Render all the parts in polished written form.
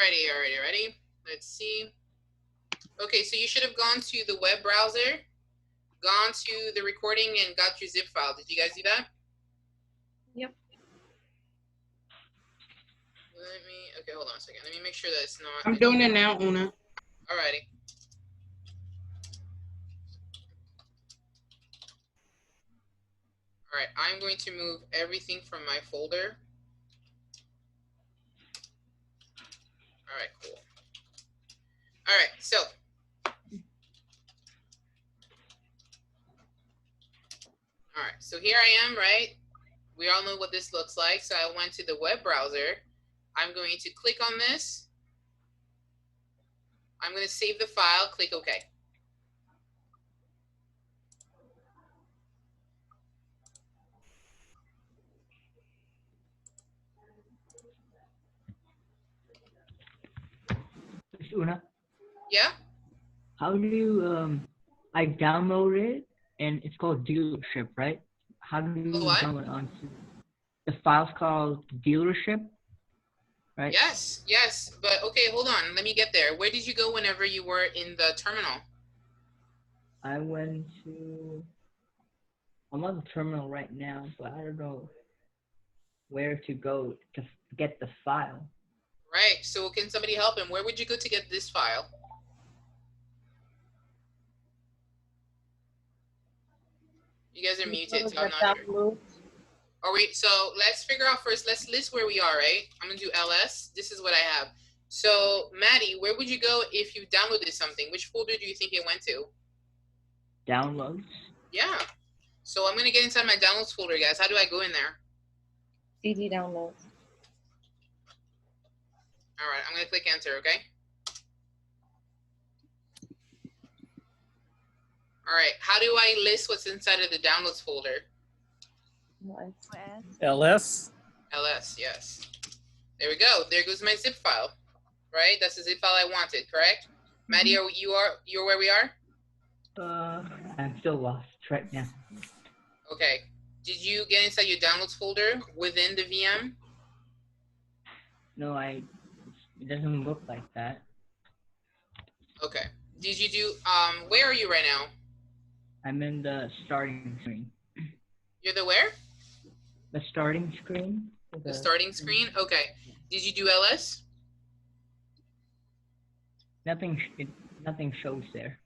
Alrighty. Let's see. Okay, so you should have gone to the web browser, gone to the recording, and got your zip file. Did you guys do that? Yep. Okay, hold on a second. Let me make sure that it's not. I'm doing it now, Una. Alrighty. All right, I'm going to move everything from my folder. All right, cool. All right, so here I am, right? We all know what this looks like. So I went to the web browser. I'm going to click on this. I'm going to save the file, click OK. Una, Yeah? how do you, I downloaded it, and it's called Dealership, right? How do you What? download it onto the file's called Dealership, right? Yes, but okay, hold on. Let me get there. Where did you go whenever you were in the terminal? I went to, I'm on the terminal right now, but I don't know where to go to get the file. Right, so can somebody help him? Where would you go to get this file? You guys are muted, so I'm not sure. Are we, so let's figure out first, let's list where we are, right? I'm gonna do ls. This is what I have. So Maddie, where would you go if you downloaded something? Which folder do you think it went to? Downloads? Yeah. So I'm gonna get inside my downloads folder, guys. How do I go in there? CD downloads. All right, I'm gonna click enter, okay? All right, how do I list what's inside of the downloads folder? ls. ls, yes. There we go. There goes my zip file, right? That's the zip file I wanted, correct? Maddie, you're where we are? I'm still lost right now. Okay. Did you get inside your downloads folder within the VM? No, it doesn't look like that. Okay. Did you do, where are you right now? I'm in the starting screen. You're the where? The starting screen? The starting screen? Okay. Did you do ls? Nothing shows there.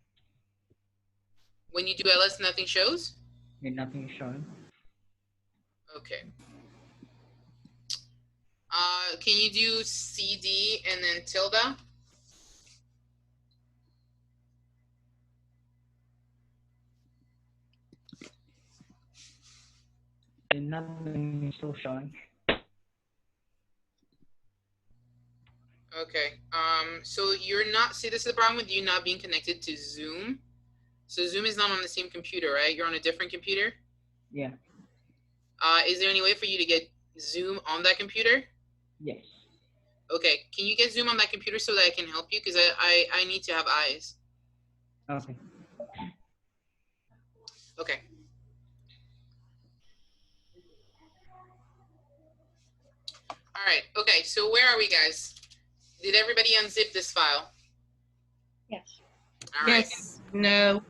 When you do ls, nothing shows? Yeah, nothing is showing. Okay. Can you do cd and then tilde? And nothing is still showing. Okay. So you're not, see, this is the problem with you not being connected to Zoom. So Zoom is not on the same computer, right? You're on a different computer? Yeah. Is there any way for you to get Zoom on that computer? Yes. Okay. Can you get Zoom on that computer so that I can help you? Because I need to have eyes. Okay. Okay. All right. Okay. So where are we, guys? Did everybody unzip this file? Yes. All right. Yes. No.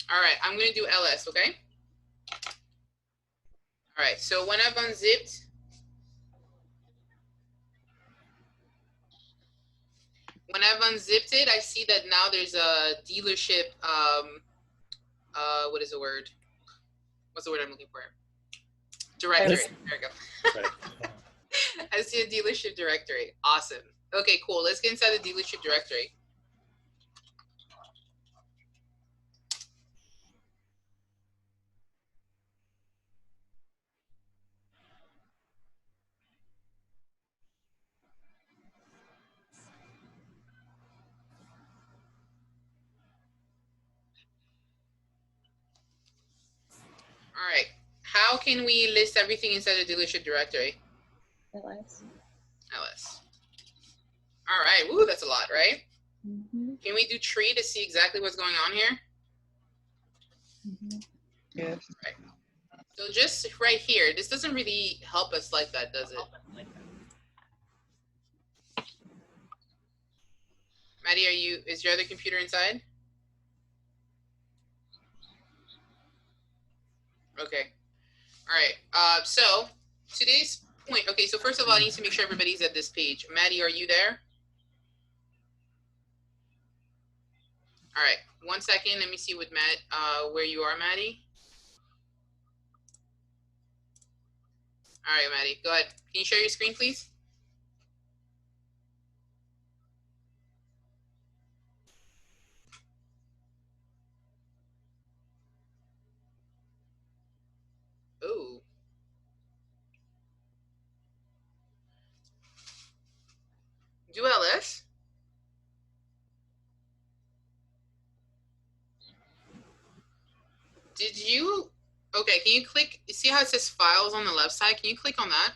All right, I'm going to do ls, okay? All right, so when I've unzipped, it, I see that now there's a dealership, what is the word? What's the word I'm looking for? Directory, there we go. I see a dealership directory, awesome. Okay, cool, let's get inside the dealership directory. All right, how can we list everything inside the dealership directory? ls. ls. All right. Woo, that's a lot, right? Mm-hmm. Can we do tree to see exactly what's going on here? Mm-hmm. Yes. Right. So just right here, this doesn't really help us like that, does it? Maddie, is your other computer inside? Okay. All right. So today's point. Okay. So first of all, I need to make sure everybody's at this page. Maddie, are you there? All right. 1 second. Let me see with Matt. Where you are, Maddie. All right, Maddie. Go ahead. Can you share your screen, please? Ooh. Do LS. Did you? Okay. Can you click? See how it says files on the left side? Can you click on that?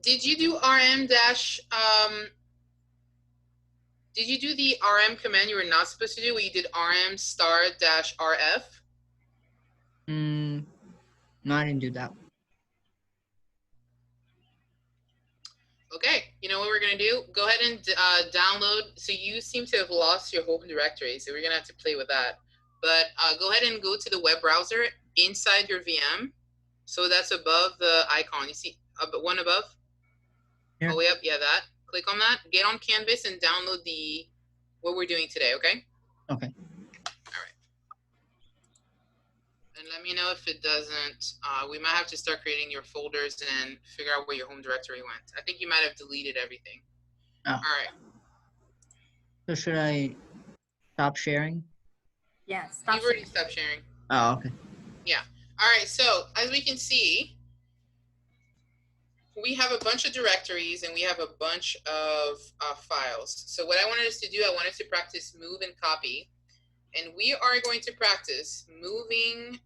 Did you do RM dash? Did you do the RM command you were not supposed to do? Where you did RM star dash RF? No, I didn't do that. Okay, you know what we're gonna do? Go ahead and download. So you seem to have lost your home directory, so we're gonna have to play with that. But go ahead and go to the web browser inside your VM. So that's above the icon. You see one above? Here. Oh, way up. Yeah, that. Click on that. Get on Canvas and download what we're doing today. Okay. Okay. And let me know if it doesn't. We might have to start creating your folders and figure out where your home directory went. I think you might have deleted everything. Oh. All right. So should I stop sharing? Yeah, stop. You've already stopped sharing. Oh, okay. Yeah. All right. So as we can see, we have a bunch of directories and we have a bunch of files. So what I wanted us to do, I wanted to practice move and copy. And we are going to practice moving.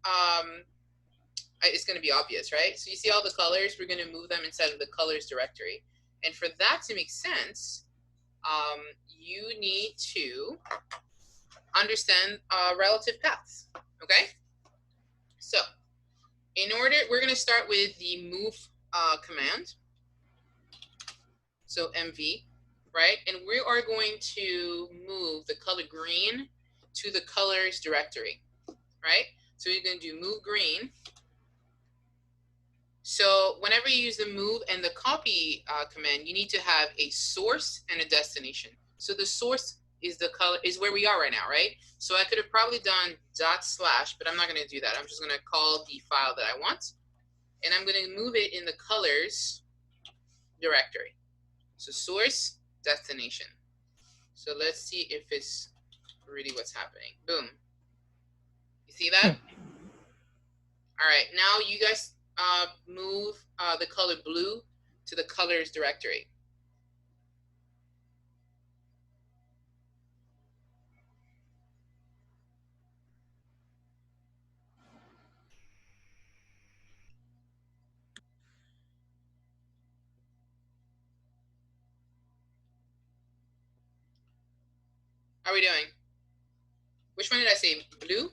It's going to be obvious, right? So you see all the colors, we're going to move them inside of the colors directory. And for that to make sense, you need to understand relative paths, okay? So we're going to start with the move command. So MV, right? And we are going to move the color green to the colors directory, right? So you're going to do move green. So whenever you use the move and the copy command, you need to have a source and a destination. So the source is where we are right now, right? So I could have probably done // but I'm not going to do that. I'm just going to call the file that I want, and I'm going to move it in the colors directory. So source, destination. So let's see if it's really what's happening. Boom. You see that? All right. Now you guys move the color blue to the colors directory. How are we doing? Which one did I say? Blue?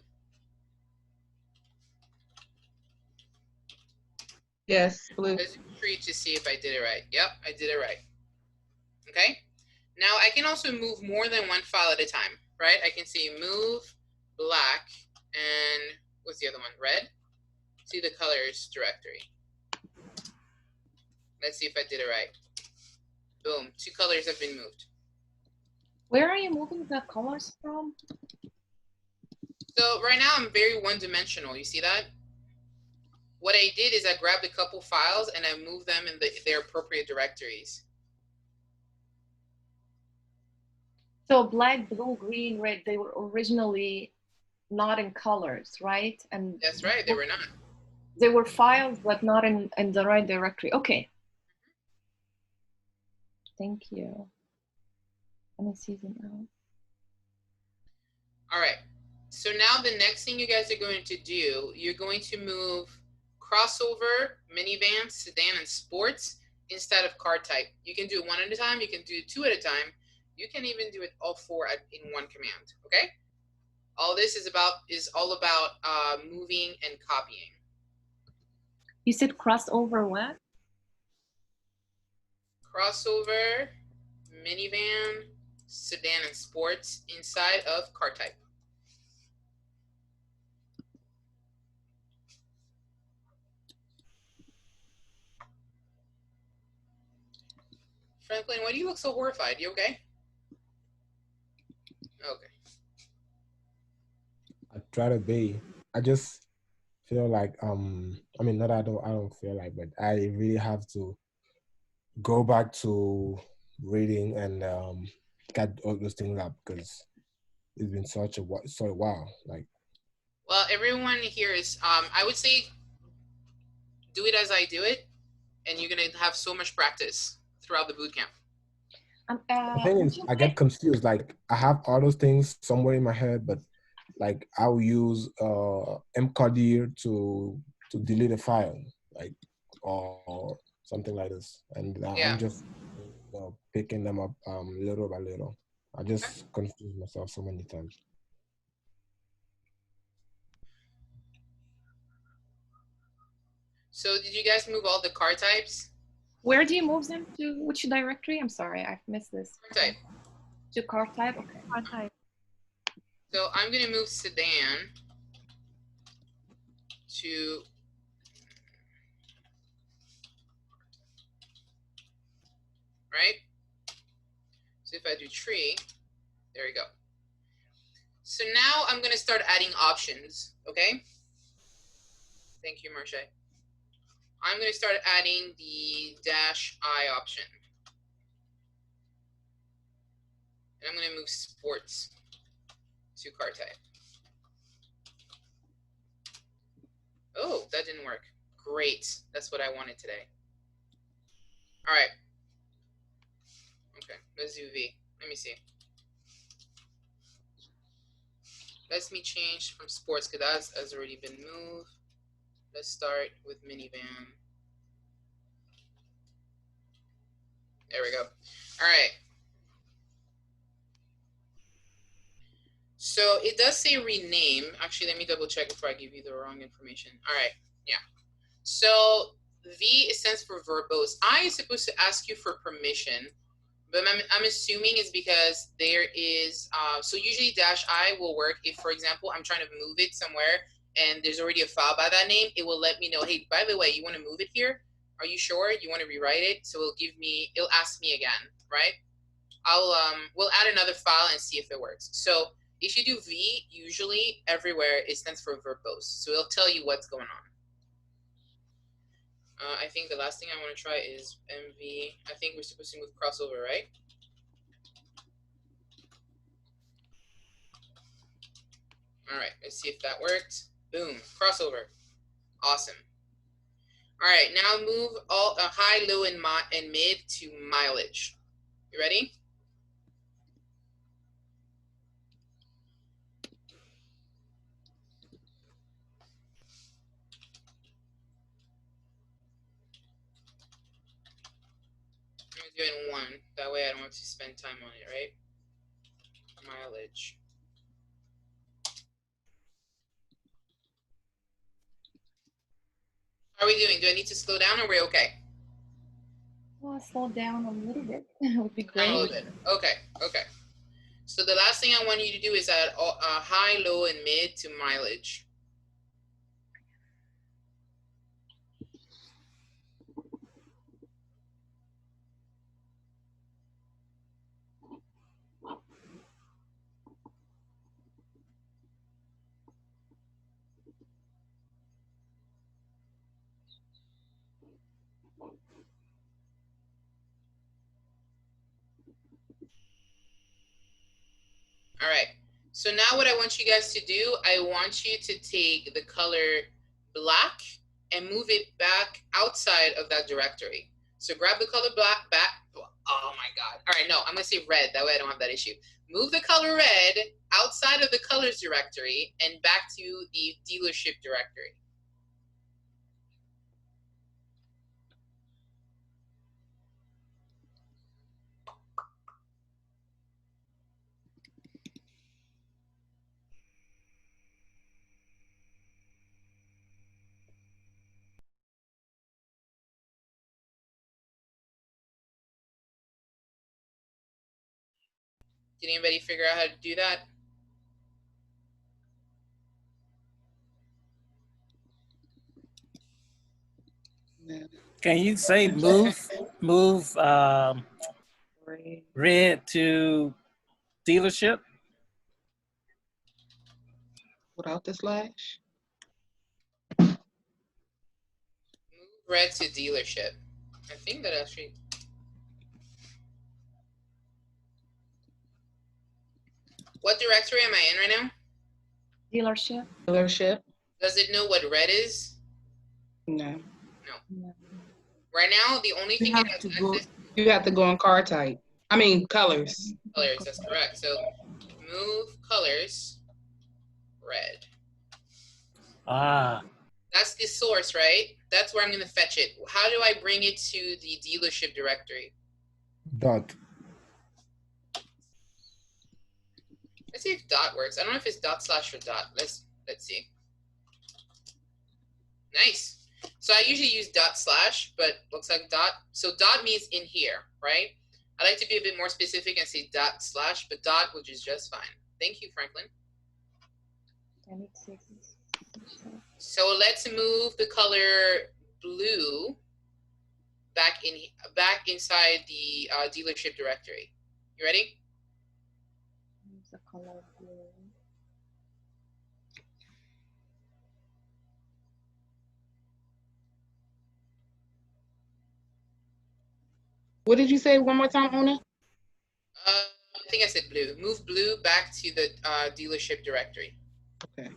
Yes, blue. Let's read to see if I did it right. Yep, I did it right. Okay. Now I can also move more than one file at a time, right? I can say move black and what's the other one? Red. See the colors directory. Let's see if I did it right. Boom, 2 colors have been moved. Where are you moving the colors from? So right now I'm very one-dimensional. You see that? What I did is I grabbed a couple files and I moved them in their appropriate directories. So black, blue, green, red, they were originally not in colors, right? And that's right, they were not. They were files, but not in the right directory. Okay. Thank you. Let me see them out. All right. So now the next thing you guys are going to do, you're going to move crossover, minivan, sedan, and sports instead of car type. You can do it one at a time. You can do it two at a time. You can even do it all four in one command. Okay. All this is all about moving and copying. You said crossover what? Crossover, minivan, sedan, and sports inside of car type. Franklin, why do you look so horrified? You okay? Okay. I try to be. I just feel like I mean not I don't feel like, but I really have to go back to reading and get all those things up because it's been such a while. Like, well, everyone here is I would say do it as I do it, and you're gonna have so much practice throughout the boot camp. The thing is, I get confused. Like, I have all those things somewhere in my head, but like I'll use mqdir to delete a file, like or something like this, and Yeah. I'm just picking them up little by little. I just confuse myself so many times. So did you guys move all the car types? Where do you move them to? Which directory? I'm sorry, I've missed this. Car type. To car type? Okay. Car type. So I'm going to move sedan to right. So if I do tree, there we go. So now I'm going to start adding options, okay? Thank you, Marche. I'm going to start adding the -I option. And I'm going to move sports to car type. Oh, that didn't work. Great. That's what I wanted today. All right. Okay, let's do V. Let me see. Let me change from sports because that has already been moved. Let's start with minivan. There we go. All right. So it does say rename. Actually, let me double check before I give you the wrong information. All right. Yeah. So V stands for verbose. I is supposed to ask you for permission, but I'm assuming it's because there is, so usually -I will work if, for example, I'm trying to move it somewhere and there's already a file by that name. It will let me know, hey, by the way, you want to move it here? Are you sure you want to rewrite it? So it'll ask me again, right? We'll add another file and see if it works. So if you do V, usually everywhere it stands for verbose. So it'll tell you what's going on. I think the last thing I want to try is MV. I think we're supposed to move crossover, right? All right, let's see if that worked. Boom, crossover. Awesome. All right, now move all high, low, and mid to mileage. You ready? I'm gonna do it in one. That way I don't have to spend time on it, right? Mileage. How are we doing? Do I need to slow down or are we okay? Well, slow down a little bit. It would be great. A little bit. Okay, okay. So the last thing I want you to do is add high, low, and mid to mileage. All right, so now what I want you guys to do, I want you to take the color black and move it back outside of that directory. So grab the color black back. Oh my God. All right, no, I'm gonna say red. That way I don't have that issue. Move the color red outside of the colors directory and back to the dealership directory. Did anybody figure out how to do that? Can you say move red to dealership? Without the slash? Move red to dealership. I think that actually. What directory am I in right now? Dealership. Dealership? Does it know what red is? No. No. Right now, the only thing it has access to. You have to go on car type. I mean, colors. Colors, that's correct. So move colors red. Ah. That's the source, right? That's where I'm going to fetch it. How do I bring it to the dealership directory? Dot. Let's see if dot works. I don't know if it's // or dot. Let's see. Nice. So I usually use // but looks like dot. So dot means in here, right? I like to be a bit more specific and say // but dot, which is just fine. Thank you, Franklin. So let's move the color blue back inside the dealership directory. You ready? The color blue. What did you say one more time, Ona? I think I said blue. Move blue back to the dealership directory. Okay.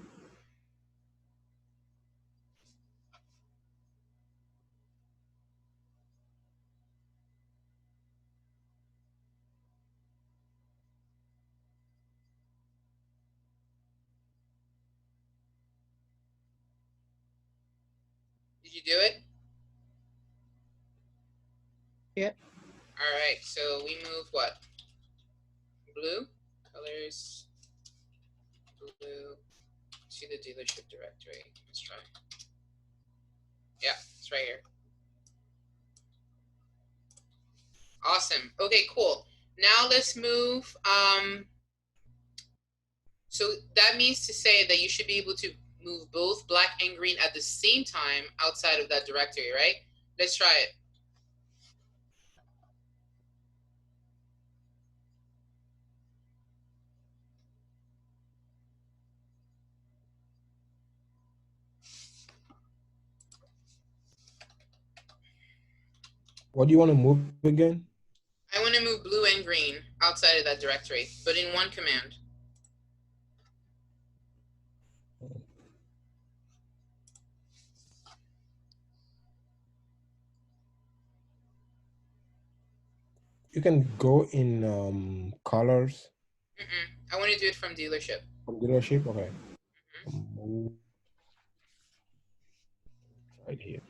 Did you do it? Yep. All right, so we move what? Blue, colors, blue to the dealership directory. Let's try. Yeah, it's right here. Awesome. Okay, cool. Now let's move. So that means to say that you should be able to move both black and green at the same time outside of that directory, right? Let's try it. What do you want to move again? I want to move blue and green outside of that directory, but in one command. You can go in colors. I want to do it from dealership. From dealership, okay. Move right here.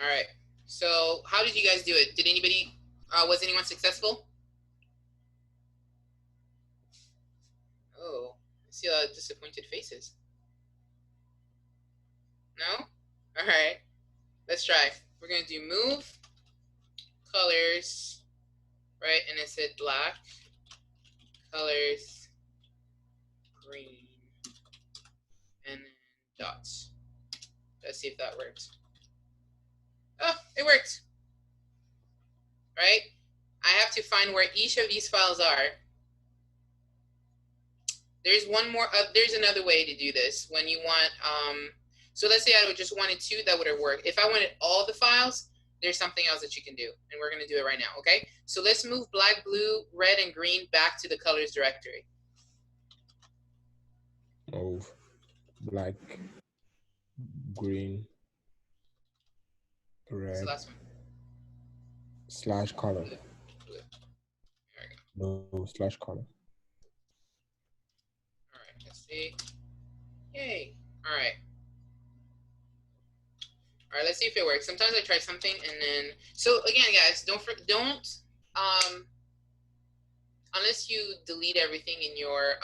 All right. So how did you guys do it? Did anybody? Was anyone successful? Oh, I see a lot of disappointed faces. No? All right. Let's try. We're going to do move, colors, right? And it said black, colors, green, and then dots. Let's see if that works. Oh, it worked. Right? I have to find where each of these files are. There's one more, there's another way to do this. When you want, so let's say I just wanted two, that would have worked. If I wanted all the files, there's something else that you can do. And we're going to do it right now, okay? So let's move black, blue, red, and green back to the colors directory. Move black, green, red. What's the last one? Slash color. Blue. There we go. No, slash color. All right, let's see. Yay. All right. All right, let's see if it works. Sometimes I try something and then, so again, guys, don't, unless you delete everything in your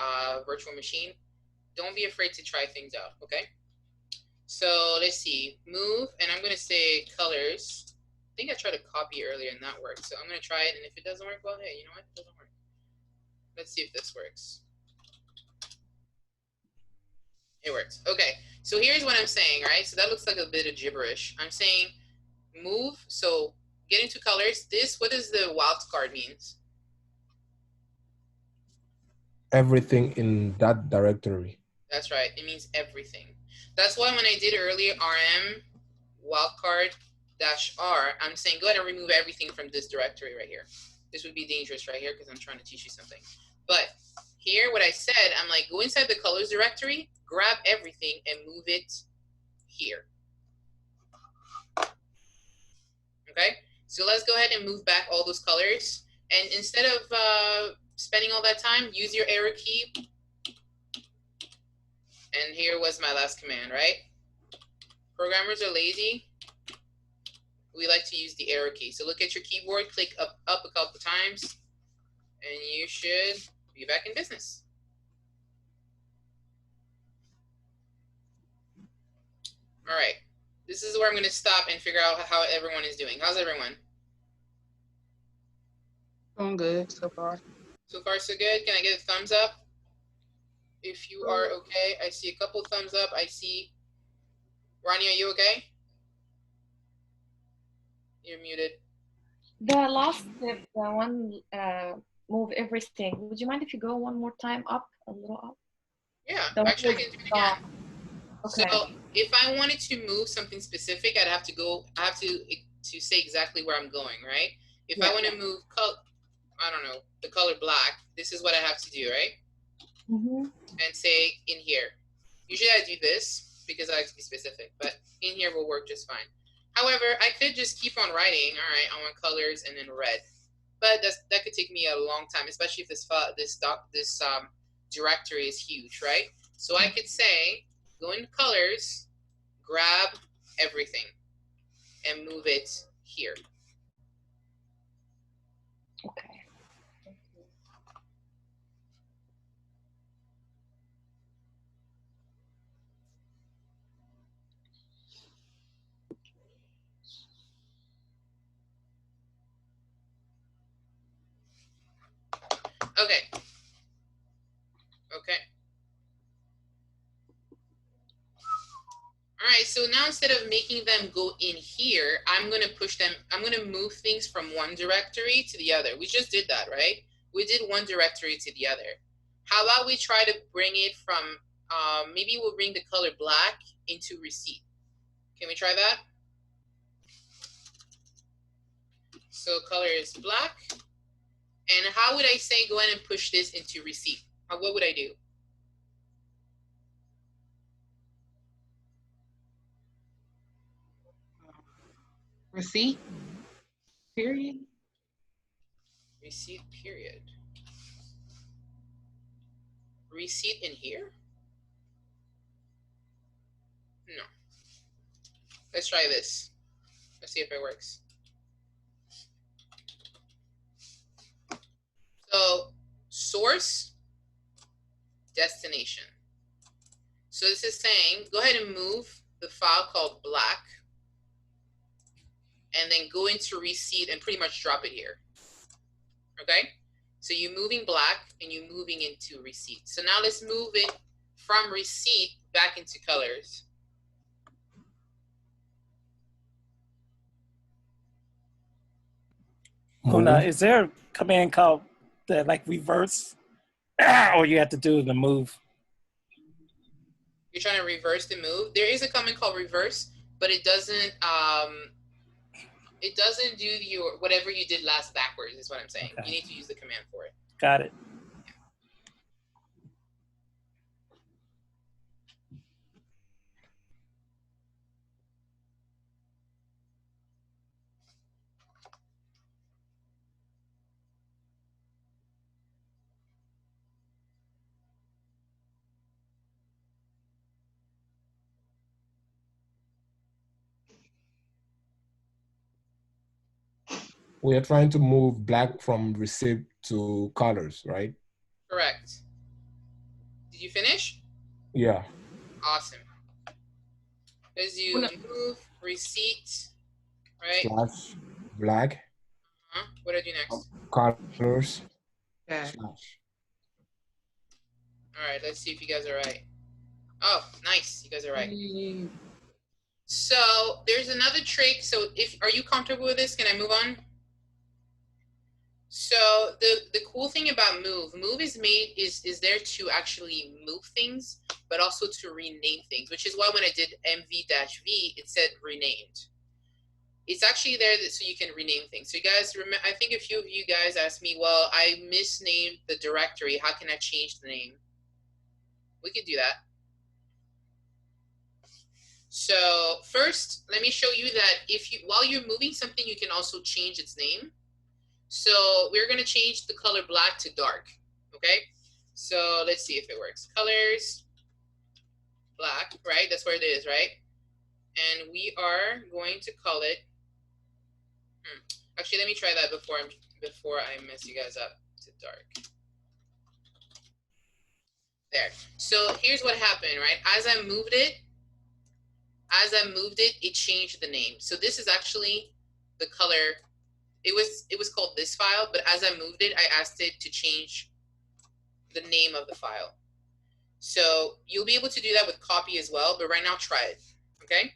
virtual machine, don't be afraid to try things out, okay? So let's see, move, and I'm gonna say colors. I think I tried to copy earlier and that worked. So I'm gonna try it, and if it doesn't work, well, hey, you know what? It doesn't work. Let's see if this works. It works. Okay, so here's what I'm saying, right? So that looks like a bit of gibberish. I'm saying move, so get into colors. This, what does the wildcard means? Everything in that directory. That's right, it means everything. That's why when I did earlier rm wildcard -r, I'm saying go ahead and remove everything from this directory right here. This would be dangerous right here because I'm trying to teach you something. But here, what I said, I'm like, go inside the colors directory, grab everything and move it here. Okay, so let's go ahead and move back all those colors. And instead of spending all that time, use your arrow key. And here was my last command, right? Programmers are lazy. We like to use the arrow key. So look at your keyboard, click up a couple times, and you should be back in business. All right, this is where I'm going to stop and figure out how everyone is doing. How's everyone? Doing good so far. So far, so good. Can I get a thumbs up? If you are okay, I see a couple thumbs up. I see, Ronnie, are you okay? You're muted. The last step, the one, move everything. Would you mind if you go one more time up, a little up? Yeah, actually I can do it again. Okay. So if I wanted to move something specific, I'd have to go, I have to say exactly where I'm going, right? If I want to move, I don't know, the color black, this is what I have to do, right? And say in here. Usually I do this because I like to be specific, but in here will work just fine. However, I could just keep on writing, all right, I want colors and then red. But that could take me a long time, especially if this directory is huge, right? So I could say, go into colors, grab everything, and move it here. Okay. Okay. Okay. All right, so now instead of making them go in here, I'm going to push them, I'm going to move things from one directory to the other. We just did that, right? We did one directory to the other. How about we try to bring it from, maybe we'll bring the color black into receipt. Can we try that? So color is black. And how would I say go ahead and push this into receipt? What would I do? Receipt, period. Receipt, period. Receipt in here? No. Let's try this. Let's see if it works. So source, destination. So this is saying, go ahead and move the file called black and then go into receipt and pretty much drop it here. Okay? So you're moving black and you're moving into receipt. So now let's move it from receipt back into colors. Una, is there a command called the like reverse? Or you have to do the move? You're trying to reverse the move. There is a command called reverse, but it doesn't do your whatever you did last backwards is what I'm saying. Okay. You need to use the command for it. Got it. We are trying to move black from receipt to colors, right? Correct. Did you finish? Yeah. Awesome. Let's do move, receipt, right? Slash black. What do I do next? Colors. Okay. Slash. All right, let's see if you guys are right. Oh, nice. You guys are right. So there's another trick. So are you comfortable with this? Can I move on? So the cool thing about move is there to actually move things, but also to rename things, which is why when I did mv-v, it said renamed. It's actually there so you can rename things. So you guys remember, I think a few of you guys asked me, well, I misnamed the directory. How can I change the name? We could do that. So first, let me show you that while you're moving something, you can also change its name. So we're going to change the color black to dark, okay? So let's see if it works. Colors, black, right? That's where it is, right? And we are going to call it, actually, let me try that before I mess you guys up to dark. There. So here's what happened, right? As I moved it, it changed the name. So this is actually the color. It was called this file, but as I moved it, I asked it to change the name of the file. So you'll be able to do that with copy as well, but right now try it, okay?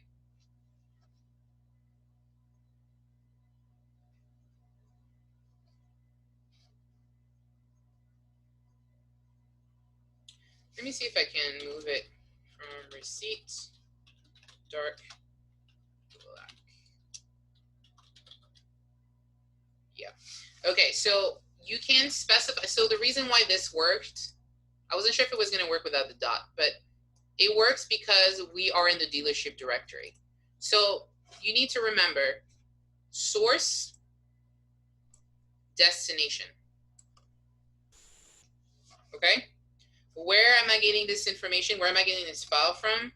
Let me see if I can move it from receipt, dark, black. Yeah. Okay, so you can specify. So the reason why this worked, I wasn't sure if it was going to work without the dot, but it works because we are in the dealership directory. So you need to remember source, destination. Okay? Where am I getting this information? Where am I getting this file from?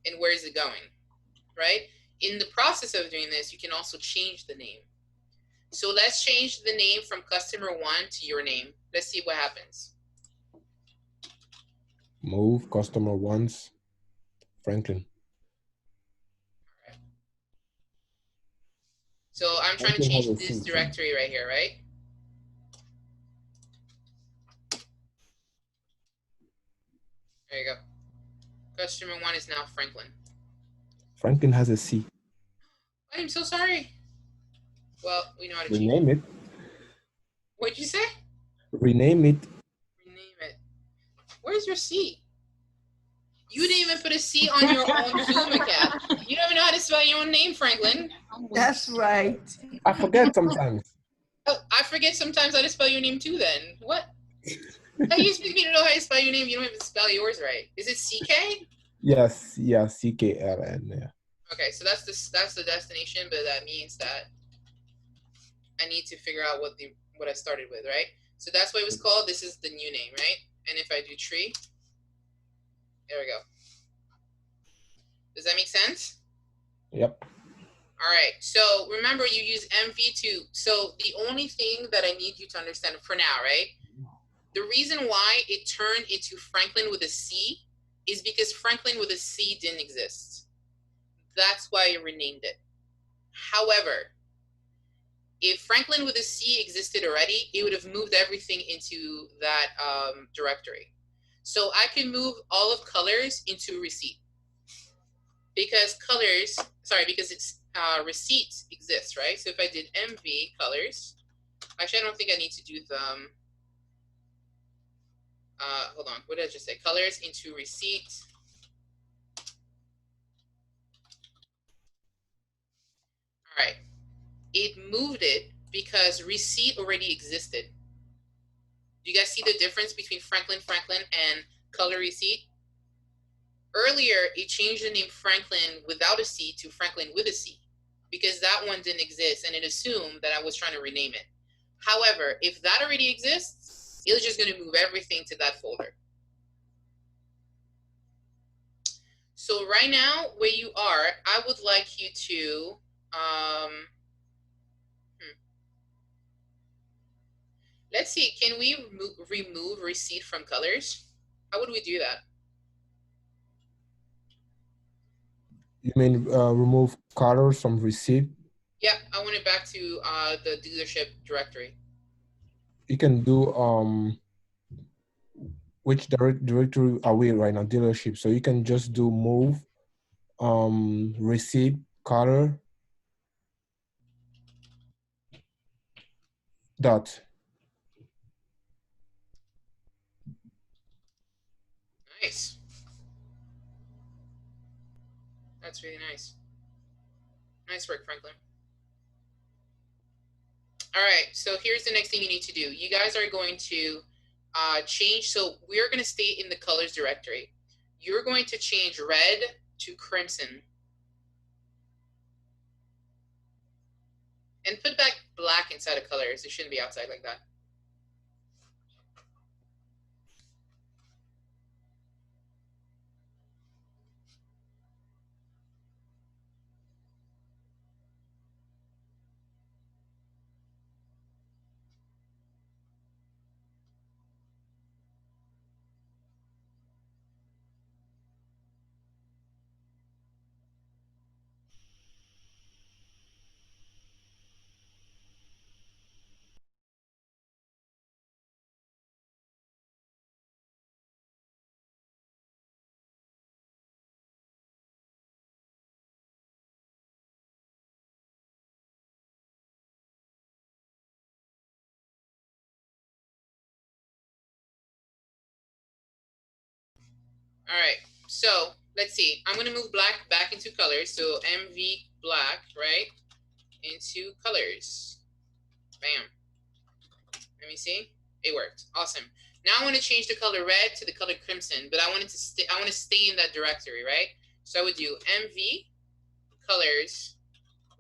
And where is it going? Right? In the process of doing this, you can also change the name. So let's change the name from customer 1 to your name. Let's see what happens. Move customer 1's Franklin. Right. So I'm trying to change this directory right here, right? There you go. Customer 1 is now Franklin. Franklin has a C. I'm so sorry. Well, we know how to rename it. What'd you say? Rename it. Rename it. Where's your C? You didn't even put a C on your own Zoom account. You don't even know how to spell your own name, Franklin. That's right. I forget sometimes. Oh, I forget sometimes how to spell your name too then. What? How you expect me to know how to spell your name? You don't even spell yours right. Is it CK? Yes, yeah, CKLN, yeah. Okay, so that's the destination, but that means that I need to figure out what I started with, right? So that's what it was called. This is the new name, right? And if I do tree, there we go. Does that make sense? Yep. All right, so remember you use MV2. So the only thing that I need you to understand for now, right? The reason why it turned into Franklin with a C is because Franklin with a C didn't exist. That's why I renamed it. However, if Franklin with a C existed already, it would have moved everything into that directory. So I can move all of colors into receipt. Because it's receipt exists, right? So if I did MV colors, actually I don't think I need to do them. Hold on, what did I just say? Colors into receipt. All right, it moved it because receipt already existed. Do you guys see the difference between Franklin and color receipt? Earlier, it changed the name Franklin without a C to Franklin with a C because that one didn't exist and it assumed that I was trying to rename it. However, if that already exists, it's just going to move everything to that folder. So right now, where you are, I would like you to, let's see, can we remove receipt from colors? How would we do that? You mean remove colors from receipt? Yeah, I want it back to the dealership directory. You can do which directory are we right now? Dealership. So you can just do move receipt color dot. Nice. That's really nice. Nice work, Franklin. All right, so here's the next thing you need to do. You guys are going to change, so we're going to stay in the colors directory. You're going to change red to crimson. And put back black inside of colors. It shouldn't be outside like that. All right, so let's see. I'm going to move black back into colors. So MV black, right, into colors. Bam. Let me see. It worked. Awesome. Now I want to change the color red to the color crimson, but I want to stay in that directory, right? So I would do MV colors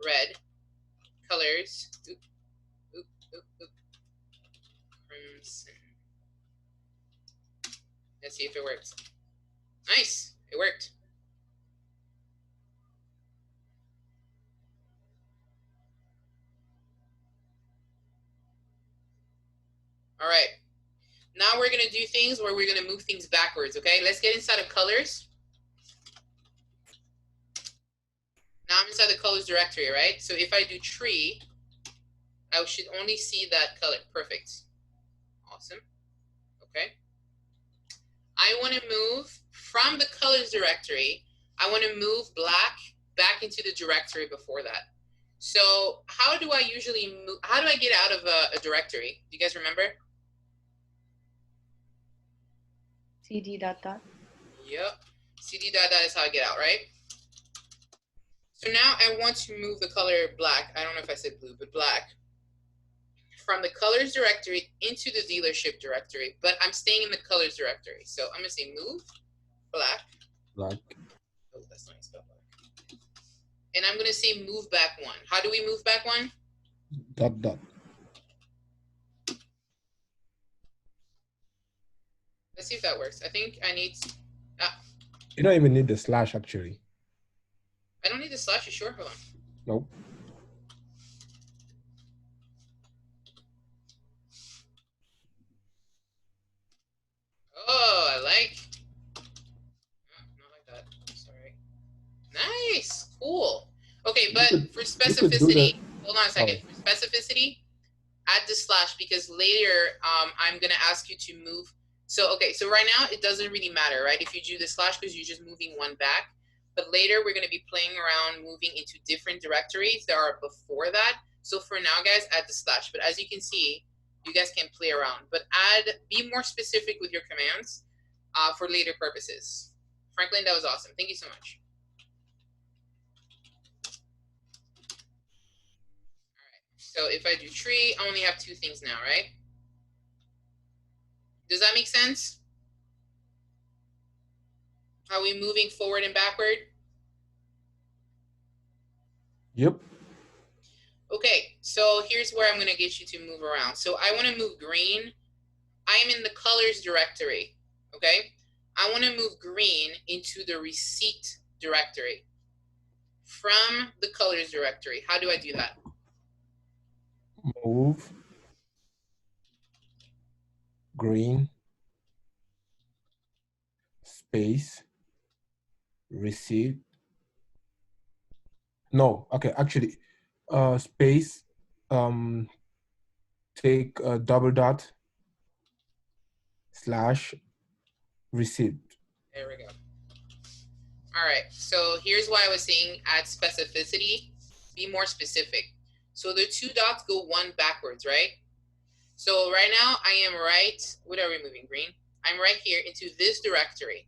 red colors oop, oop, oop, oop, crimson. Let's see if it works. Nice. It worked. All right. Now we're going to do things where we're going to move things backwards, okay? Let's get inside of colors. Now I'm inside the colors directory, right? So if I do tree, I should only see that color. Perfect. Awesome. Okay. I want to move from the colors directory. I want to move black back into the directory before that. So how do I usually move? How do I get out of a directory? Do you guys remember? CD dot dot. Yep. CD dot dot is how I get out, right? So now I want to move the color black. I don't know if I said blue, but black. From the colors directory into the dealership directory, but I'm staying in the colors directory. So I'm gonna say move black. Black. Oh, that's not spelled black. And I'm gonna say move back one. How do we move back one? Dot dot. Let's see if that works. I think I need. You don't even need the slash actually. I don't need the slash. You sure? Hold on. Nope. Oh, I like. Oh, not like that. Sorry. Nice. Cool. Okay, but for specificity, hold on a second. For specificity, add the slash because later I'm going to ask you to move. So, okay, so right now it doesn't really matter, right? If you do the slash because you're just moving one back. But later we're going to be playing around moving into different directories that are before that. So for now, guys, add the slash. But as you can see, you guys can play around. But be more specific with your commands for later purposes. Franklin, that was awesome. Thank you so much. So if I do tree, I only have two things now, right? Does that make sense? Are we moving forward and backward? Yep. Okay, so here's where I'm going to get you to move around. So I want to move green. I am in the colors directory, okay? I want to move green into the receipt directory from the colors directory. How do I do that? Move green space receipt No, okay, actually, space, take a double dot slash receipt. There we go. All right, so here's why I was saying add specificity, be more specific. So the two dots go one backwards, right? So right now I am right, what are we moving, green? I'm right here into this directory.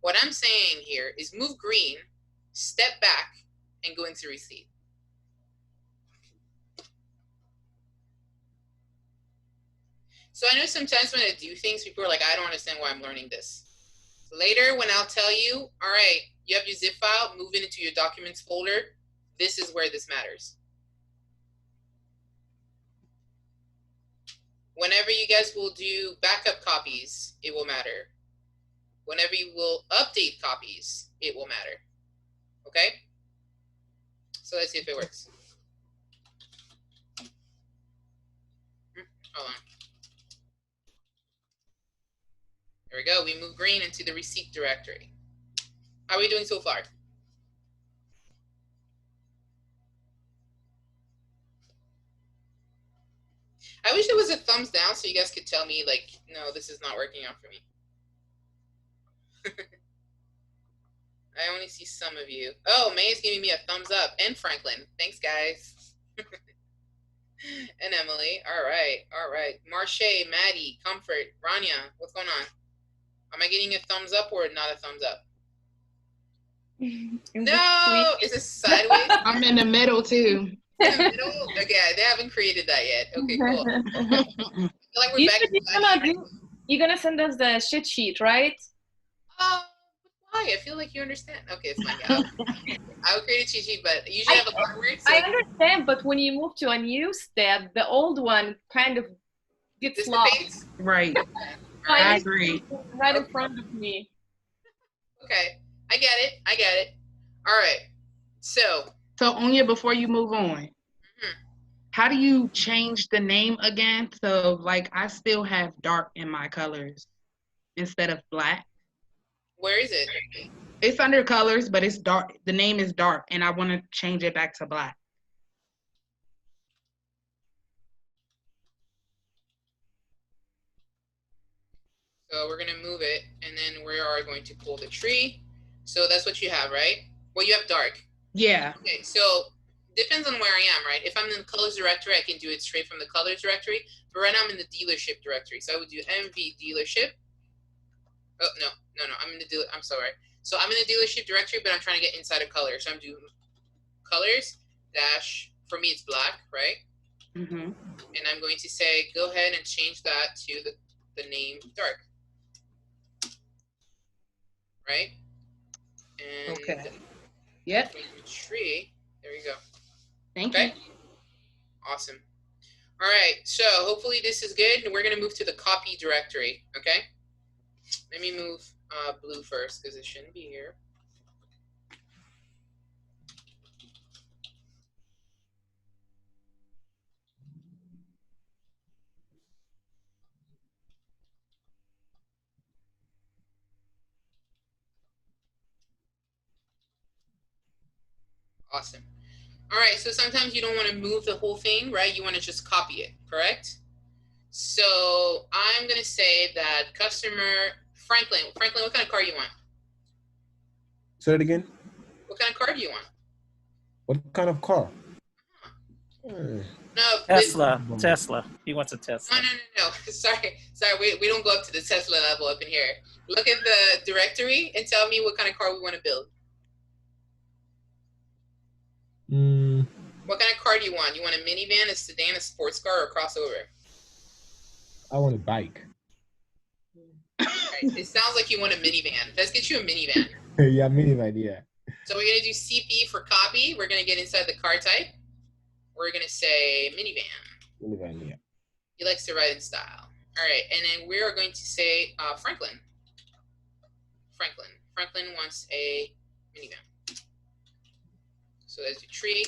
What I'm saying here is move green, step back, and go into receipt. So I know sometimes when I do things, people are like, I don't understand why I'm learning this. Later, when I'll tell you, all right, you have your zip file, move it into your documents folder. This is where this matters. Whenever you guys will do backup copies, it will matter. Whenever you will update copies, it will matter. Okay? So let's see if it works. Hold on. There we go. We move green into the receipt directory. How are we doing so far? I wish there was a thumbs down so you guys could tell me, like, no, this is not working out for me. I only see some of you. Oh, May is giving me a thumbs up. And Franklin. Thanks, guys. And Emily. All right. All right. Marche, Maddie, Comfort, Rania. What's going on? Am I getting a thumbs up or not a thumbs up? No! Is it sideways? I'm in the middle too. In the middle? Okay, they haven't created that yet. Okay, cool. I feel like we're back to you're gonna send us the shit sheet, right? Why? I feel like you understand. Okay, it's fine. I would create a cheat sheet, but usually I have a word. So I understand, but when you move to a new step, the old one kind of gets lost. Right. I agree. Right in front of me. Okay, I get it. I get it. All right. So Onya, before you move on, how do you change the name again? So, like, I still have dark in my colors instead of black. Where is it? It's under colors, but it's dark. The name is dark, and I want to change it back to black. So we're gonna move it, and then we are going to pull the tree. So that's what you have, right? Well, you have dark. Yeah. Okay, so depends on where I am, right? If I'm in the colors directory, I can do it straight from the colors directory. But right now I'm in the dealership directory, so I would do MV dealership. Oh no, I'm in the dealer. I'm sorry. So I'm in the dealership directory, but I'm trying to get inside of color. So I'm doing colors dash. For me, it's black, right? Mm-hmm. And I'm going to say, go ahead and change that to the name dark. Right? And okay. Yep. Tree. There you go. Thank you. Awesome. All right. So hopefully this is good. And we're going to move to the copy directory. Okay. Let me move blue first because it shouldn't be here. Awesome. All right, so sometimes you don't want to move the whole thing, right? You want to just copy it, correct? So I'm going to say that customer, Franklin, what kind of car do you want? Say it again. What kind of car do you want? What kind of car? No, Tesla. He wants a Tesla. No. Sorry. We don't go up to the Tesla level up in here. Look at the directory and tell me what kind of car we want to build. What kind of car do you want? You want a minivan, a sedan, a sports car, or a crossover? I want a bike. Right. It sounds like you want a minivan. Let's get you a minivan. Yeah, minivan, yeah. So we're going to do CP for copy. We're going to get inside the car type. We're going to say minivan. Minivan, yeah. He likes to ride in style. All right, and then we are going to say Franklin. Franklin wants a minivan. So there's the tree.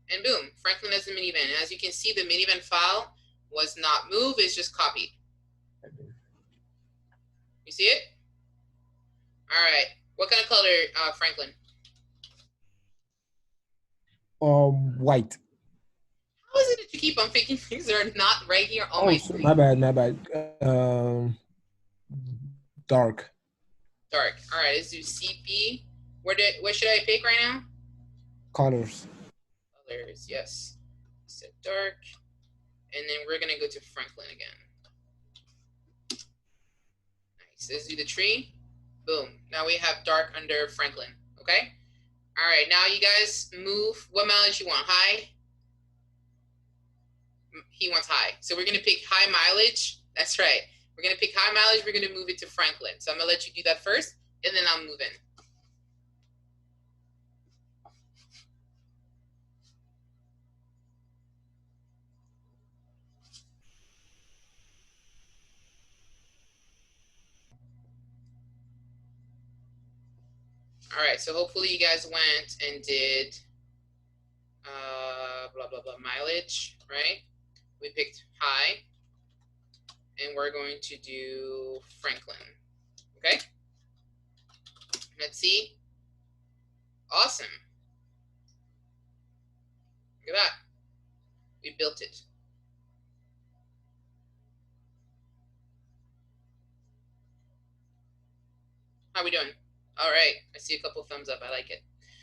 And boom, Franklin has the minivan. And as you can see, the minivan file was not moved, it's just copied. You see it? All right. What kind of color, Franklin? White. How is it that you keep on picking things that are not right here on my screen? My bad. Dark. Dark. All right, let's do CP. What should I pick right now? Colors. Colors, yes. Set dark. And then we're gonna go to Franklin again. Nice. Let's do the tree. Boom. Now we have dark under Franklin. Okay? All right, now you guys move. What mileage you want? High? He wants high. So we're gonna pick high mileage. That's right. We're gonna pick high mileage. We're gonna move it to Franklin. So I'm gonna let you do that first, and then I'll move in. All right, so hopefully you guys went and did blah, blah, blah, mileage, right? We picked high, and we're going to do Franklin, okay? Let's see. Awesome. Look at that. We built it. How are we doing? All right, I see a couple thumbs up. I like it.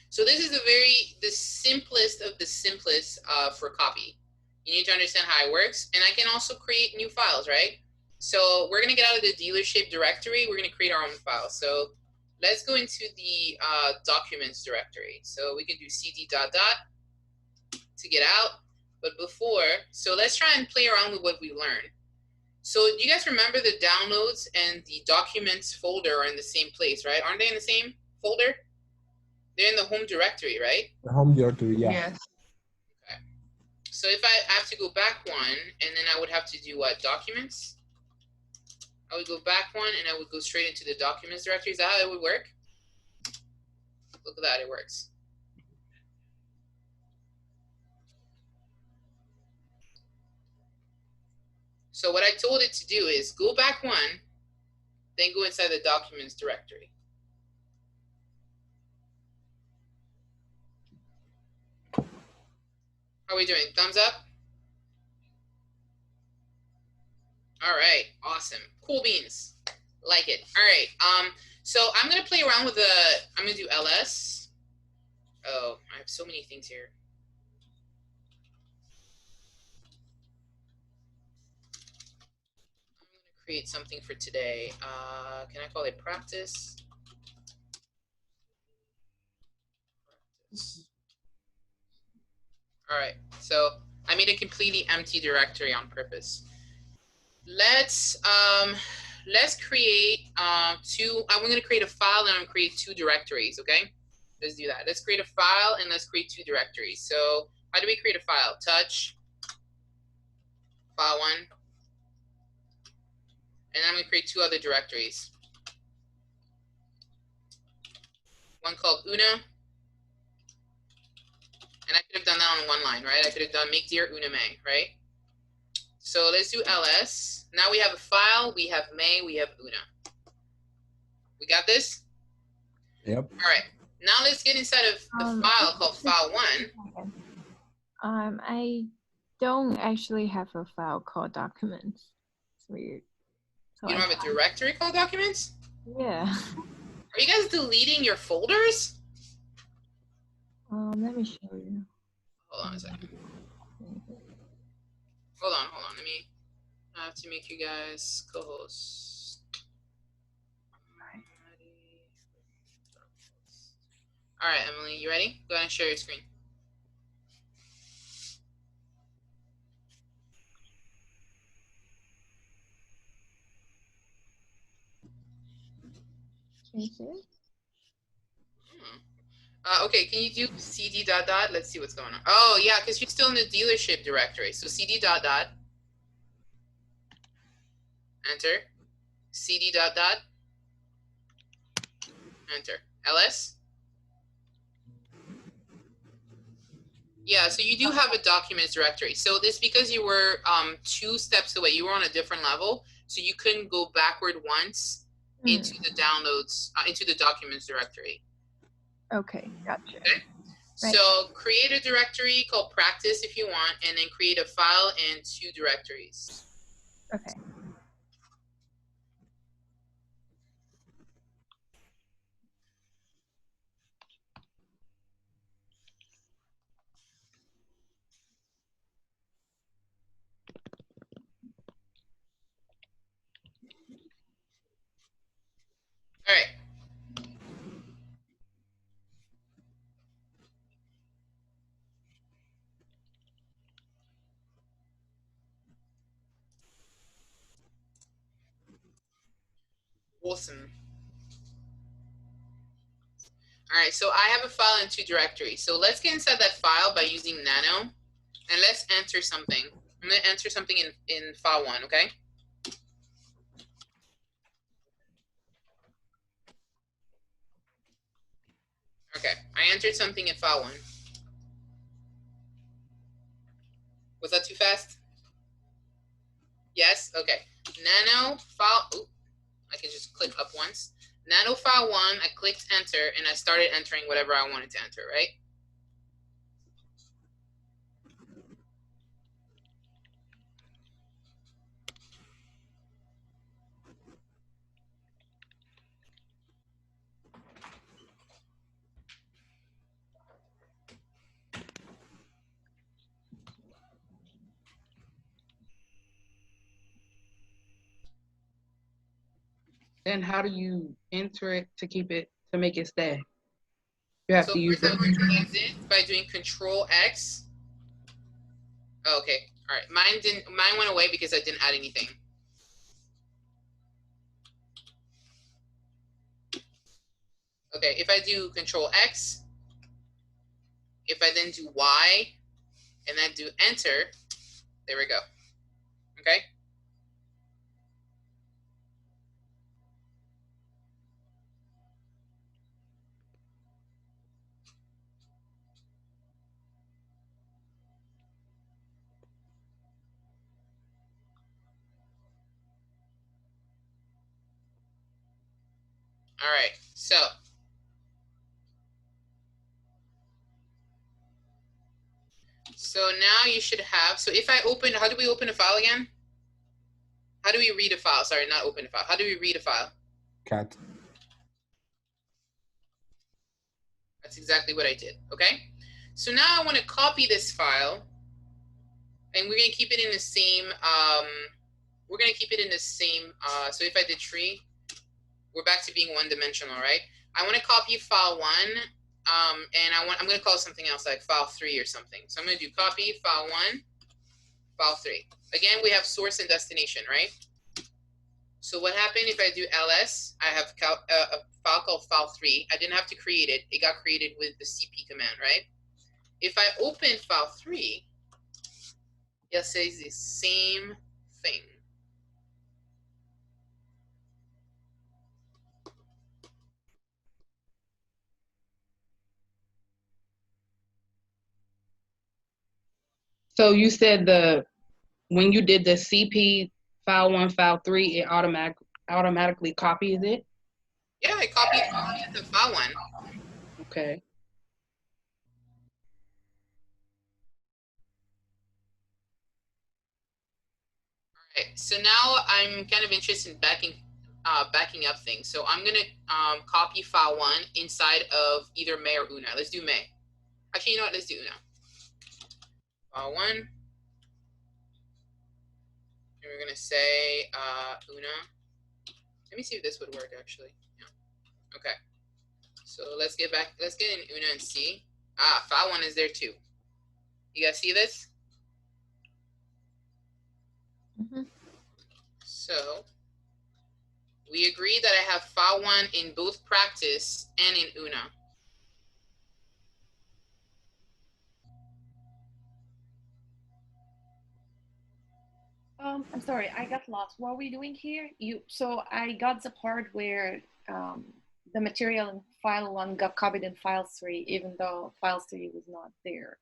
So this is the simplest of the simplest for copy. You need to understand how it works, and I can also create new files, right? So we're gonna get out of the dealership directory. We're gonna create our own file. So let's go into the documents directory. So we can do cd ... to get out. But before, so let's try and play around with what we learned. So do you guys remember the downloads and the documents folder are in the same place, right? Aren't they in the same folder? They're in the home directory, right? The home directory, yeah. Yes. Okay. So if I have to go back one, and then I would have to do what? Documents? I would go back one, and I would go straight into the documents directory. Is that how it would work? Look at that, it works. So what I told it to do is go back one, then go inside the documents directory. How are we doing? Thumbs up? All right, awesome. Cool beans. Like it. All right. So I'm gonna play around with I'm gonna do ls. Oh, I have so many things here. I'm gonna create something for today. Can I call it practice? All right, so I made a completely empty directory on purpose. Let's create two. I'm going to create a file and I'm going to create two directories. Okay, let's do that. Let's create a file and let's create two directories. So how do we create a file? Touch file one, and I'm going to create two other directories. One called Una. And I could have done that on one line, right? I could have done make dir Una May, right? So let's do ls. Now we have a file, we have May, we have Una. We got this? Yep. All right. Now let's get inside of the file called file one. I don't actually have a file called documents. It's weird. So you don't have a directory called documents? Yeah. Are you guys deleting your folders? Let me show you. Hold on a second. Hold on. I have to make you guys co-hosts. All right, Emily, you ready? Go ahead and share your screen. Can you see it? Okay, can you do cd ... Let's see what's going on. Oh, yeah, because you're still in the dealership directory. So cd ... Enter. cd ... Enter. ls. Yeah, so you do have a documents directory. So this because you were 2 steps away. You were on a different level, so you couldn't go backward once into the downloads, into the documents directory. Okay, gotcha. Okay. Right. So create a directory called practice if you want, and then create a file and 2 directories. Okay. All right. Awesome. All right, so I have a file in 2 directories. So let's get inside that file by using nano, and let's enter something. I'm going to enter something in file 1, okay? Okay, I entered something in file 1. Was that too fast? Yes? Okay. Nano file, ooh, I can just click up once. Nano file 1, I clicked enter, and I started entering whatever I wanted to enter, right? Then how do you enter it to keep it, to make it stay? You have So to use first it. I'm going to exit by doing Control X. Oh, okay, all right. Mine went away because I didn't add anything. Okay, if I do Control X, if I then do Y, and then do enter, there we go. Okay? All right, so now you should have, so if I open, how do we open a file again? How do we read a file? Sorry, not open a file. How do we read a file? Cat. That's exactly what I did, okay? So now I want to copy this file, and we're going to keep it in the same, so if I did tree, we're back to being one-dimensional, right? I want to copy file 1, and I'm going to call it something else, like file 3 or something. So I'm going to do copy file 1, file 3. Again, we have source and destination, right? So what happened if I do ls, I have a file called file 3. I didn't have to create it. It got created with the cp command, right? If I open file 3, it says the same thing. So you said when you did the CP file 1, file 3, it automatically copies it? Yeah, I copied the file 1. Okay. All right, so now I'm kind of interested in backing up things. So I'm going to copy file 1 inside of either May or Una. Let's do May. Actually, you know what? Let's do Una. File 1. And we're going to say Una. Let me see if this would work, actually. Yeah. Okay. So let's get in Una and see. File 1 is there too. You guys see this? Mm-hmm. So we agree that I have file 1 in both practice and in Una. I'm sorry, I got lost. What are we doing here? So I got the part where the material in file 1 got copied in file 3, even though file 3 was not there.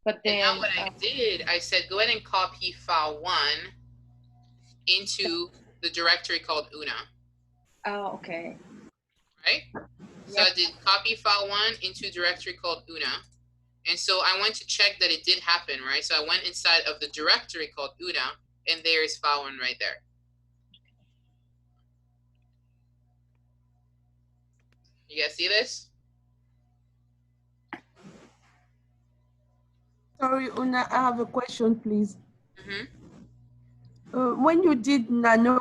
But then, and now what I did, I said, go ahead and copy file 1 into the directory called Una. Oh, okay. Right? So I did copy file 1 into a directory called Una. And so I went to check that it did happen, right? So I went inside of the directory called Una, and there's file 1 right there. You guys see this? Sorry, Una, I have a question, please. Mm-hmm. When you did nano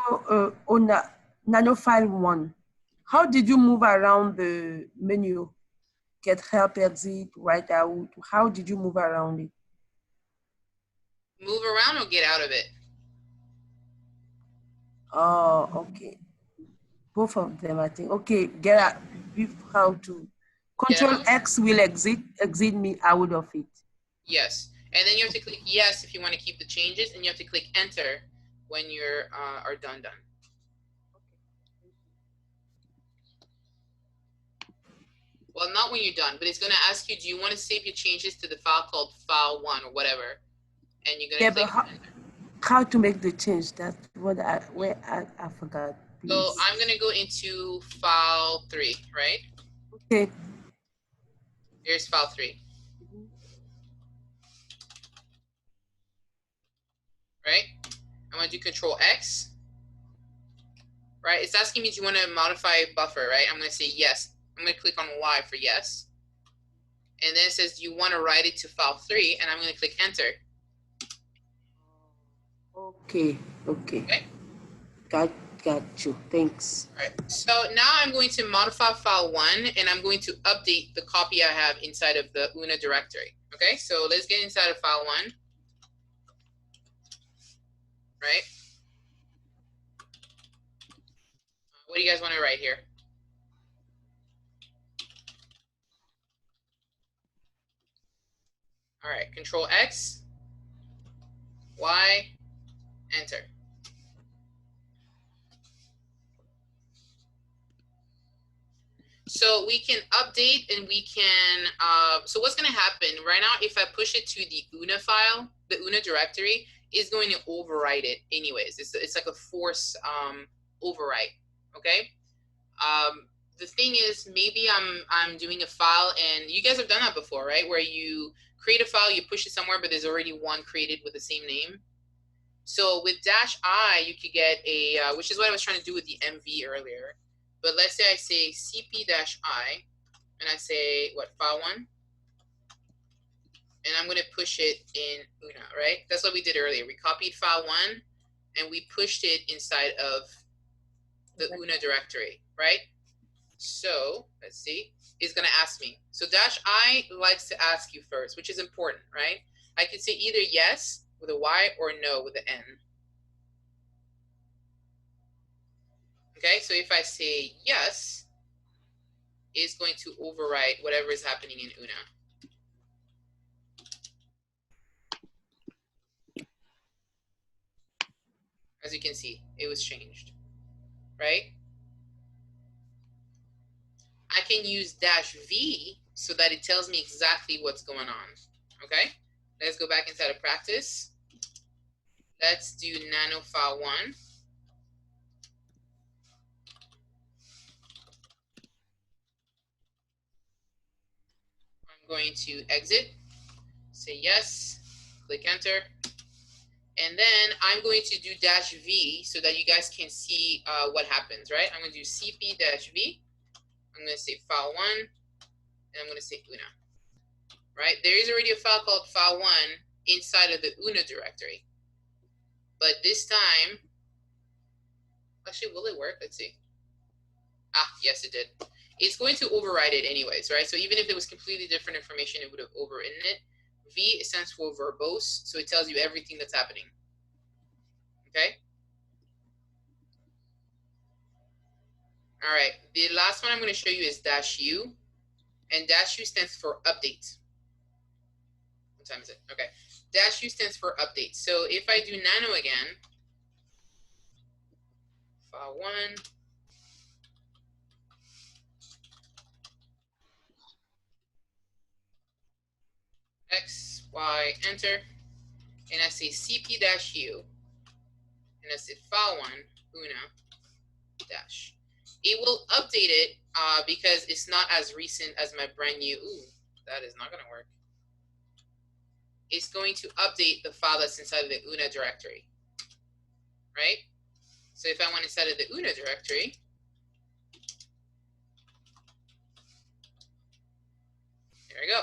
file 1, how did you move around the menu? Get help, exit, write out. How did you move around it? Move around or get out of it? Oh, okay. Both of them, I think. Okay, get out. How to Control X will exit me out of it. Yes, and then you have to click yes if you want to keep the changes, and you have to click enter when you're are done. Well, not when you're done, but it's going to ask you, do you want to save your changes to the file called file 1 or whatever? And you're going to click enter. How to make the change? That's what I forgot. Please. So I'm going to go into file 3, right? Okay. Here's file 3. Right? I'm going to do Control X. Right? It's asking me, do you want to modify buffer, right? I'm going to say yes. I'm going to click on Y for yes. And then it says, do you want to write it to file 3? And I'm going to click enter. Okay. Got you. Thanks. All right. So now I'm going to modify file 1, and I'm going to update the copy I have inside of the Una directory. Okay, so let's get inside of file 1. Right? What do you guys want to write here? All right, Control X, Y, enter. So we can update and we can, so what's going to happen right now, if I push it to the Una file, the Una directory is going to overwrite it anyways. It's like a force overwrite, okay? The thing is, maybe I'm doing a file, and you guys have done that before, right? Where you create a file, you push it somewhere, but there's already one created with the same name. So with -I, you could get a, which is what I was trying to do with the MV earlier. But let's say I say cp-I, and I say, what, file 1? And I'm going to push it in Una, right? That's what we did earlier. We copied file 1, and we pushed it inside of the Una directory, right? So let's see, it's going to ask me. So -I likes to ask you first, which is important, right? I can say either yes with a Y or no with an N. Okay, so if I say yes, it's going to overwrite whatever is happening in Una. As you can see, it was changed, right? I can use -V so that it tells me exactly what's going on, okay? Let's go back inside of practice. Let's do nano file 1. I'm going to exit, say yes, click enter. And then I'm going to do -V so that you guys can see what happens, right? I'm going to do cp-V. I'm going to say file 1, and I'm going to say Una, right? There is already a file called file 1 inside of the Una directory. But this time, actually, will it work? Let's see. Ah, yes, it did. It's going to override it anyways, right? So even if it was completely different information, it would have overwritten it. V stands for verbose, so it tells you everything that's happening. Okay? All right, the last one I'm going to show you is -U, and -U stands for update. What time is it? Okay, -U stands for update. So if I do nano again, file 1, X, Y, enter, and I say cp-U, and I say file 1, Una, dash. it will update it because it's not as recent as my brand new. Ooh, that is not going to work. It's going to update the file that's inside of the UNA directory, right? So if I went inside of the UNA directory, there we go.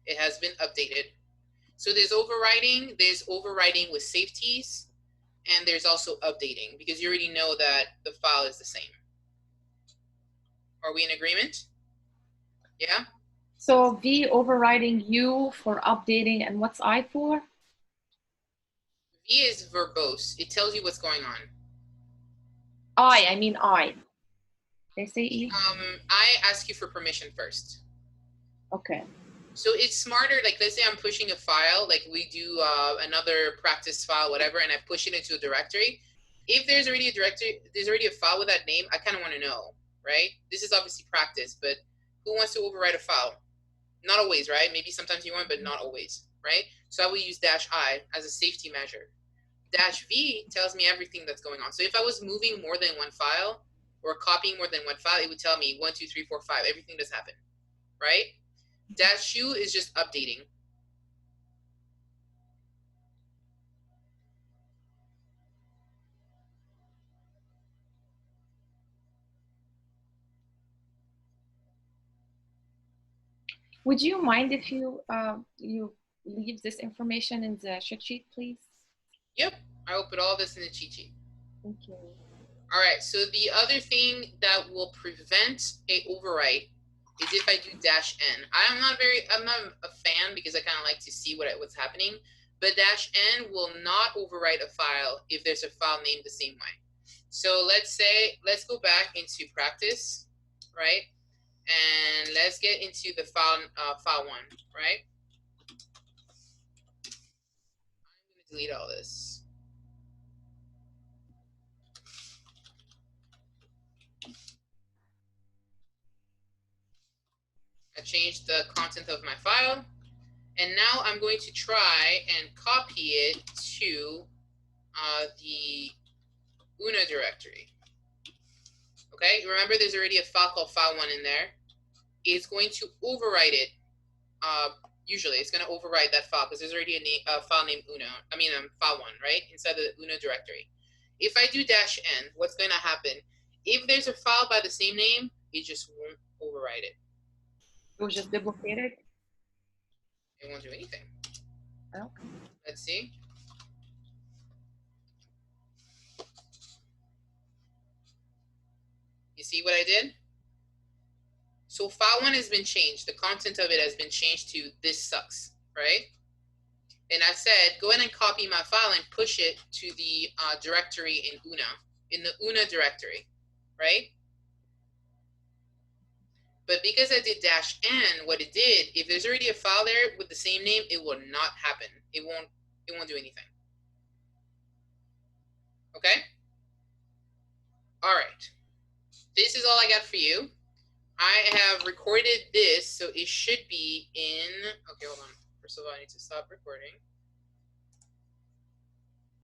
It has been updated. So there's overwriting with safeties, and there's also updating because you already know that the file is the same. Are we in agreement? Yeah? So V overriding U for updating, and what's I for? V is verbose. It tells you what's going on. I mean I. They say E? I ask you for permission first. Okay. So it's smarter, like let's say I'm pushing a file, like we do another practice file, whatever, and I push it into a directory. If there's already a directory, there's already a file with that name, I kind of want to know, right? This is obviously practice, but who wants to overwrite a file? Not always, right? Maybe sometimes you want, but not always, right? So I will use -I as a safety measure. -V tells me everything that's going on. So if I was moving more than one file or copying more than one file, it would tell me 1, 2, 3, 4, 5, everything that's happened, right? -U is just updating. Would you mind if you leave this information in the cheat sheet, please? Yep, I will put all this in the cheat sheet. Thank you. All right, so the other thing that will prevent a overwrite is if I do -N. I'm not a fan because I kind of like to see what's happening, but -N will not overwrite a file if there's a file named the same way. So let's go back into practice, right? And let's get into the file 1, right? I'm going to delete all this. I changed the content of my file, and now I'm going to try and copy it to the UNA directory. Okay, remember there's already a file called file1 in there. It's going to overwrite it. Usually it's going to overwrite that file because there's already a file named file1, right, inside the UNA directory. If I do -N, what's going to happen? If there's a file by the same name, it just won't overwrite it. It was just duplicated? It won't do anything. Okay. Let's see. You see what I did? So file1 has been changed. The content of it has been changed to "this sucks," right? And I said, go ahead and copy my file and push it to the directory in the UNA directory, right? But because I did -N, what it did, if there's already a file there with the same name, it will not happen. It won't do anything. Okay? All right. This is all I got for you. I have recorded this, so it should be in, okay, hold on. First of all, I need to stop recording.